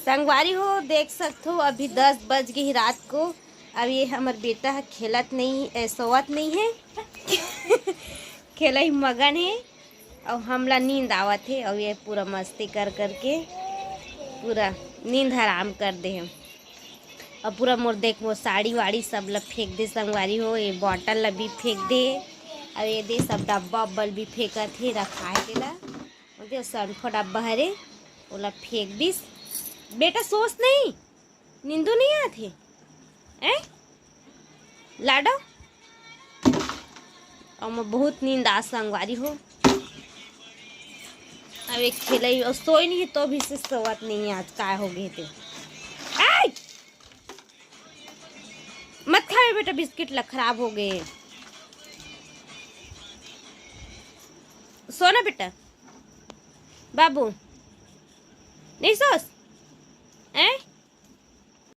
संगवारी हो देख सकते हो अभी 10 बज गई रात को। अब ये हमार बेटा है खेलत नहीं सोवत नहीं है खेला ही मगन है और हमला नींद आवत है और ये पूरा मस्ती कर करके पूरा नींद हराम कर दे हम। और पूरा मोर देख वो साड़ी वाड़ी सब ला फेंक दे संगवारी हो। ये बॉटल ला भी फेंक दे और ये दे सब डब्बा उब्बल भी फेंकत है रखाए देला और दे सरफो डब्बा हरे ओला फेंक दिस। बेटा सोच नहीं नींदो नहीं आते ए लाडो और मैं बहुत नींद आ संगवारी हो। अब एक खेला और सोई नहीं है तो भी से सोवत नहीं है। आज काय हो गए थे मत खाए बेटा बिस्किट ला खराब हो गए। सोना बेटा बाबू नहीं सोच